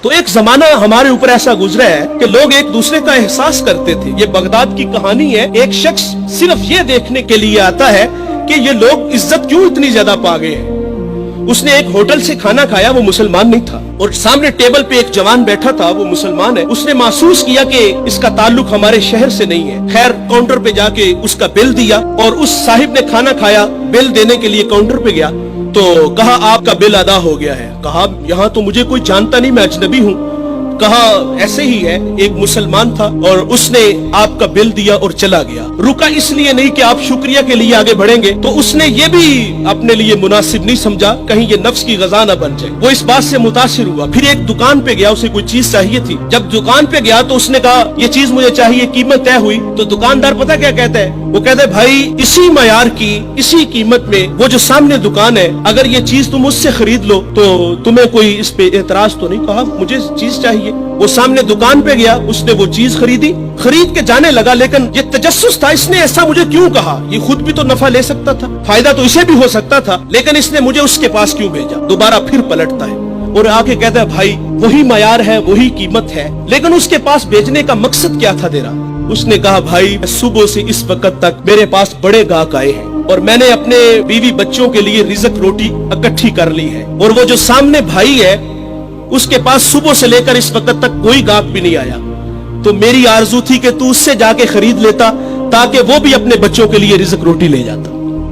تو ایک زمانہ ہمارے اوپر ایسا گزرا ہے کہ لوگ ایک دوسرے کا احساس کرتے تھے. یہ بغداد کی کہانی ہے. ایک شخص صرف یہ دیکھنے کے لیے آتا ہے کہ یہ لوگ عزت کیوں اتنی زیادہ پا گئے ہیں. اس نے ایک ہوٹل سے کھانا کھایا, وہ مسلمان نہیں تھا, اور سامنے ٹیبل پہ ایک جوان بیٹھا تھا, وہ مسلمان ہے. اس نے محسوس کیا کہ اس کا تعلق ہمارے شہر سے نہیں ہے. خیر کاؤنٹر پہ جا کے اس کا بل دیا, اور اس صاحب نے کھانا کھایا, بل دینے کے لیے کاؤنٹر پہ گیا تو کہا آپ کا بل ادا ہو گیا ہے. کہا یہاں تو مجھے کوئی جانتا نہیں, میں اجنبی ہوں. کہا ایسے ہی ہے, ایک مسلمان تھا اور اس نے آپ کا بل دیا اور چلا گیا. رکا اس لیے نہیں کہ آپ شکریہ کے لیے آگے بڑھیں گے, تو اس نے یہ بھی اپنے لیے مناسب نہیں سمجھا کہیں یہ نفس کی غذا نہ بن جائے. وہ اس بات سے متاثر ہوا. پھر ایک دکان پہ گیا, اسے کوئی چیز چاہیے تھی. جب دکان پہ گیا تو اس نے کہا یہ چیز مجھے چاہیے, قیمت طے ہوئی. تو دکاندار پتہ کیا کہتا ہے, وہ کہتا ہے بھائی اسی معیار کی اسی قیمت میں وہ جو سامنے دکان ہے, اگر یہ چیز تم اس سے خرید لو تو تمہیں کوئی اس پہ اعتراض تو نہیں. کہا مجھے چیز چاہیے. وہ سامنے دکان پہ گیا, اس نے وہ چیز خریدی, خرید کے جانے لگا. لیکن یہ تجسس تھا, اس نے ایسا مجھے کیوں کہا, یہ خود بھی تو نفع لے سکتا تھا, فائدہ تو اسے بھی ہو سکتا تھا, لیکن اس نے مجھے اس کے پاس کیوں بھیجا. دوبارہ پھر پلٹتا ہے اور آ کے کہتا ہے بھائی وہی معیار ہے, وہی قیمت ہے, لیکن اس کے پاس بھیجنے کا مقصد کیا تھا تیرا. اس نے کہا بھائی صبح سے اس وقت تک میرے پاس بڑے گاہک آئے ہیں اور میں نے اپنے بیوی بچوں کے لیے رزق روٹی اکٹھی کر لی ہے, اور وہ جو سامنے بھائی ہے اس کے پاس صبح سے لے کر اس وقت تک کوئی گاہک بھی نہیں آیا. تو میری آرزو تھی کہ تو اس سے جا کے خرید لیتا تاکہ وہ بھی اپنے بچوں کے لیے رزق روٹی لے جاتا.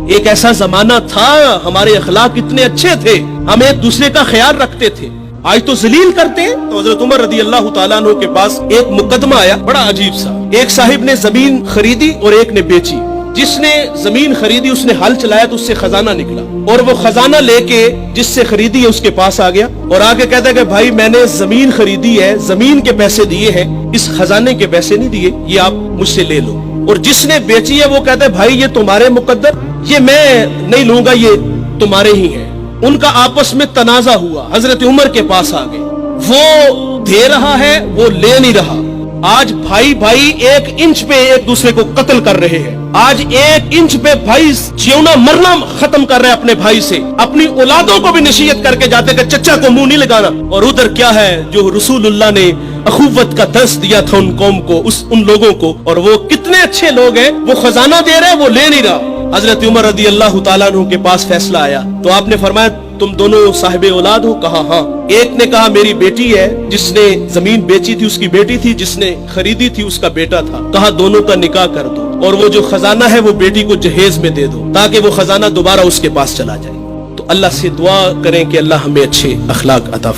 ایک ایسا زمانہ تھا, ہمارے اخلاق اتنے اچھے تھے, ہم ایک دوسرے کا خیال رکھتے تھے. آج تو ذلیل کرتے ہیں. تو حضرت عمر رضی اللہ تعالیٰ عنہ کے پاس ایک مقدمہ آیا بڑا عجیب سا. ایک صاحب نے زمین خریدی اور ایک نے بیچی. جس نے زمین خریدی اس نے ہل چلایا تو اس سے خزانہ نکلا, اور وہ خزانہ لے کے جس سے خریدی ہے اس کے پاس آ گیا اور آگے کہتا ہے کہ بھائی میں نے زمین خریدی ہے, زمین کے پیسے دیے ہیں, اس خزانے کے پیسے نہیں دیے, یہ آپ مجھ سے لے لو. اور جس نے بیچی ہے وہ کہتا ہے بھائی یہ تمہارے مقدر, یہ میں نہیں لوں گا, یہ تمہارے ہی ہیں. ان کا آپس میں تنازع ہوا, حضرت عمر کے پاس آ گئے. وہ دے رہا ہے, وہ لے نہیں رہا. آج بھائی بھائی ایک انچ پہ ایک دوسرے کو قتل کر رہے ہیں. آج ایک انچ پہ بھائی جیونا مرنا ختم کر رہے ہیں اپنے بھائی سے. اپنی اولادوں کو بھی نصیحت کر کے جاتے کہ چچا کو منہ نہیں لگانا. اور ادھر کیا ہے جو رسول اللہ نے اخوت کا درس دیا تھا ان قوم کو, ان لوگوں کو, اور وہ کتنے اچھے لوگ ہیں, وہ خزانہ دے رہے, وہ لے نہیں رہا. حضرت عمر رضی اللہ تعالیٰ عنہ کے پاس فیصلہ آیا تو آپ نے فرمایا تم دونوں صاحب اولاد ہو. کہا ہاں. ایک نے کہا میری بیٹی ہے, جس نے زمین بیچی تھی اس کی بیٹی تھی, جس نے خریدی تھی اس کا بیٹا تھا. کہا دونوں کا نکاح کر دو, اور وہ جو خزانہ ہے وہ بیٹی کو جہیز میں دے دو تاکہ وہ خزانہ دوبارہ اس کے پاس چلا جائے. تو اللہ سے دعا کریں کہ اللہ ہمیں اچھے اخلاق عطا